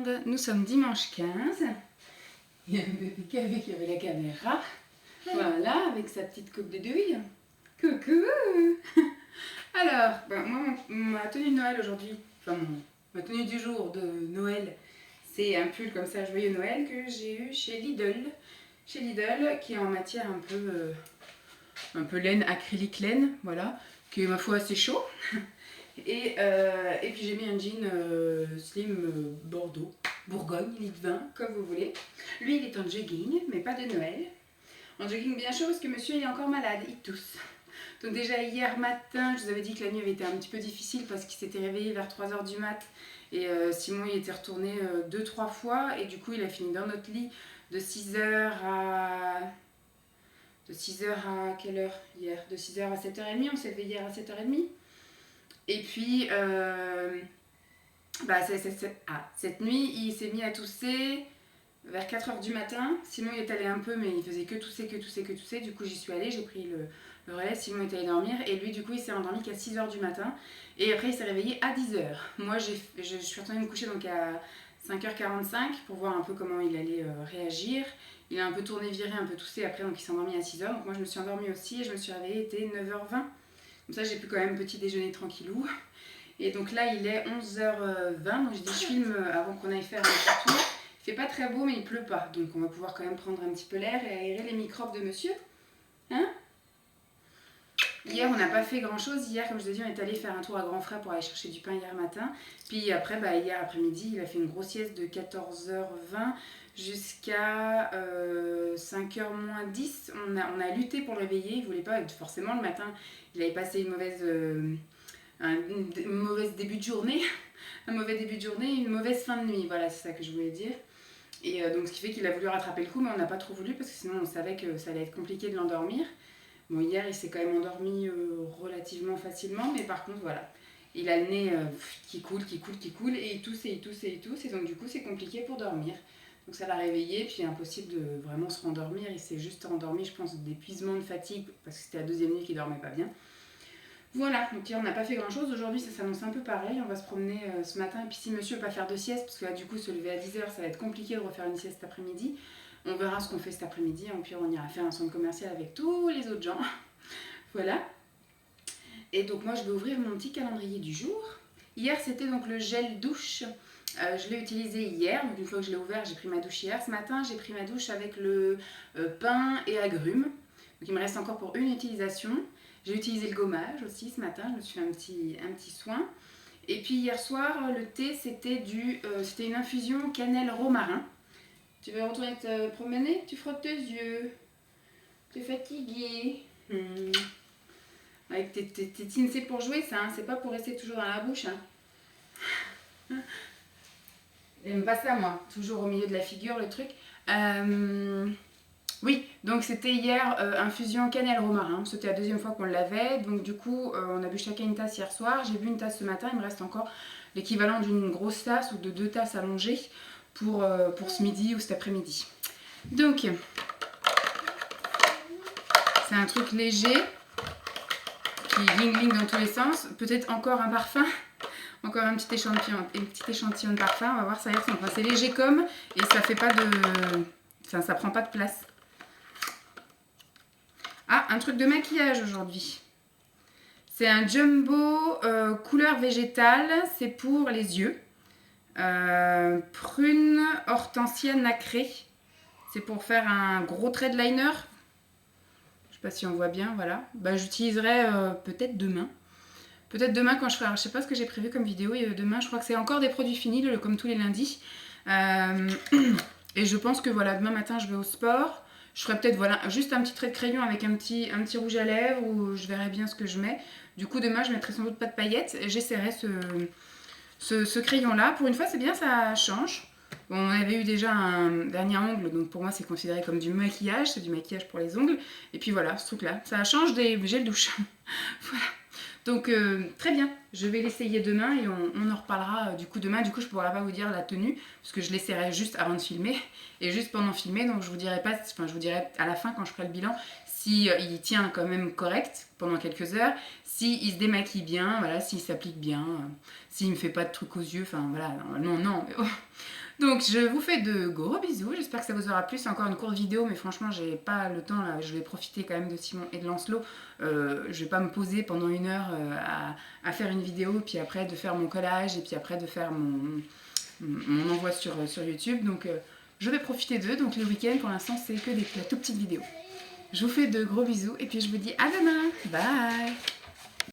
regarde, nous sommes dimanche 15. Il y a un bébé qui avait la caméra. Voilà, avec sa petite coupe de douille. Coucou. Alors, moi, ma tenue de Noël aujourd'hui, ma tenue du jour de Noël, c'est un pull comme ça, joyeux Noël, que j'ai eu chez Lidl. Chez Lidl, qui est en matière un peu laine, acrylique laine, voilà, qui est ma foi assez chaud. Et puis j'ai mis un jean slim Bordeaux, Bourgogne, lit de vin, comme vous voulez. Lui, il est en jogging, mais pas de Noël. En jogging bien chaud parce que monsieur est encore malade, il tousse. Donc déjà hier matin, je vous avais dit que la nuit avait été un petit peu difficile parce qu'il s'était réveillé vers 3h du mat. Et Simon il était retourné 2-3 fois et du coup il a fini dans notre lit de 6h à... De 6h à quelle heure hier? De 6h à 7h30, on s'est levé hier à 7h30. Et puis, cette nuit, il s'est mis à tousser vers 4h du matin. Simon il est allé un peu, mais il faisait que tousser. Du coup, j'y suis allée, j'ai pris le relais. Simon est allé dormir. Et lui, du coup, il s'est endormi qu'à 6h du matin. Et après, il s'est réveillé à 10h. Moi, je suis retournée me coucher donc à 5h45 pour voir un peu comment il allait réagir. Il a un peu tourné, viré, un peu toussé après, donc il s'est endormi à 6h. Donc moi, je me suis endormie aussi et je me suis réveillée, il était 9h20. Comme ça, j'ai pu quand même petit déjeuner tranquillou. Et donc là, il est 11h20. Donc j'ai dit, je filme avant qu'on aille faire un petit tour. Il fait pas très beau, mais il pleut pas. Donc on va pouvoir quand même prendre un petit peu l'air et aérer les microbes de monsieur. Hein? Hier, on n'a pas fait grand chose. Hier, comme je vous ai dit, on est allé faire un tour à Grand Frère pour aller chercher du pain hier matin. Puis après, hier après-midi, il a fait une grosse sieste de 14h20 jusqu'à 5h moins 10. On a lutté pour le réveiller. Il voulait pas, forcément, le matin, il avait passé un mauvais début de journée, une mauvaise fin de nuit, voilà, c'est ça que je voulais dire. Et donc ce qui fait qu'il a voulu rattraper le coup, mais on n'a pas trop voulu parce que sinon on savait que ça allait être compliqué de l'endormir. Bon, hier il s'est quand même endormi relativement facilement, mais par contre voilà, il a le nez qui coule, et il tousse, et donc du coup c'est compliqué pour dormir. Donc ça l'a réveillé, puis impossible de vraiment se rendormir, il s'est juste endormi, je pense, d'épuisement, de fatigue, parce que c'était la deuxième nuit qu'il dormait pas bien. Voilà, donc hier on n'a pas fait grand chose. Aujourd'hui ça s'annonce un peu pareil. On va se promener ce matin. Et puis si monsieur ne veut pas faire de sieste, parce que là du coup se lever à 10h ça va être compliqué de refaire une sieste cet après-midi. On verra ce qu'on fait cet après-midi. Et puis on ira faire un centre commercial avec tous les autres gens. Voilà. Et donc moi je vais ouvrir mon petit calendrier du jour. Hier c'était donc le gel douche. Je l'ai utilisé hier. Donc une fois que je l'ai ouvert, j'ai pris ma douche hier. Ce matin j'ai pris ma douche avec le pain et agrumes. Donc il me reste encore pour une utilisation. J'ai utilisé le gommage aussi ce matin, je me suis fait un petit soin. Et puis hier soir, le thé, c'était une infusion cannelle romarin. Tu veux retourner te promener? Tu frottes tes yeux. Tu es fatiguée. Avec tes tines, c'est pour jouer ça, hein, c'est pas pour rester toujours dans la bouche. Hein. J'aime pas ça moi, toujours au milieu de la figure le truc. Oui, donc c'était hier infusion cannelle romarin, c'était la deuxième fois qu'on l'avait, donc du coup on a bu chacun une tasse hier soir, j'ai bu une tasse ce matin, il me reste encore l'équivalent d'une grosse tasse ou de 2 tasses allongées pour ce midi ou cet après-midi. Donc, c'est un truc léger qui gling dans tous les sens, peut-être encore un parfum, encore un petit échantillon de parfum, on va voir ça hier. Enfin, c'est léger comme et ça fait pas de... Enfin, ça prend pas de place. Ah, un truc de maquillage aujourd'hui. C'est un jumbo couleur végétale, c'est pour les yeux. Prune hortensia nacrée. C'est pour faire un gros trait de liner. Je sais pas si on voit bien, voilà. J'utiliserai peut-être demain. Peut-être demain quand je ferai... Je sais pas ce que j'ai prévu comme vidéo. Et demain, je crois que c'est encore des produits finis, comme tous les lundis. Et je pense que voilà, demain matin, je vais au sport. Je ferai peut-être voilà, juste un petit trait de crayon avec un petit rouge à lèvres ou je verrai bien ce que je mets. Du coup, demain, je mettrai sans doute pas de paillettes. J'essaierai ce crayon-là. Pour une fois, c'est bien, ça change. Bon, on avait eu déjà un dernier ongle, donc pour moi, c'est considéré comme du maquillage. C'est du maquillage pour les ongles. Et puis voilà, ce truc-là. Ça change des gels douche. Voilà. Donc très bien, je vais l'essayer demain et on en reparlera du coup demain. Du coup je ne pourrai pas vous dire la tenue parce que je l'essaierai juste avant de filmer et juste pendant filmer. Donc je vous dirai pas, enfin je vous dirai à la fin quand je ferai le bilan si il tient quand même correct pendant quelques heures, si il se démaquille bien, voilà, s'il s'applique bien, s'il me fait pas de trucs aux yeux, enfin voilà, non mais oh. Donc je vous fais de gros bisous, j'espère que ça vous aura plu. C'est encore une courte vidéo, mais franchement j'ai pas le temps là. Je vais profiter quand même de Simon et de Lancelot. Je vais pas me poser pendant 1 heure à faire une vidéo, puis après de faire mon collage, et puis après de faire mon envoi sur YouTube. Donc je vais profiter d'eux. Donc le week-end pour l'instant c'est que des toutes petites vidéos. Je vous fais de gros bisous et puis je vous dis à demain. Bye.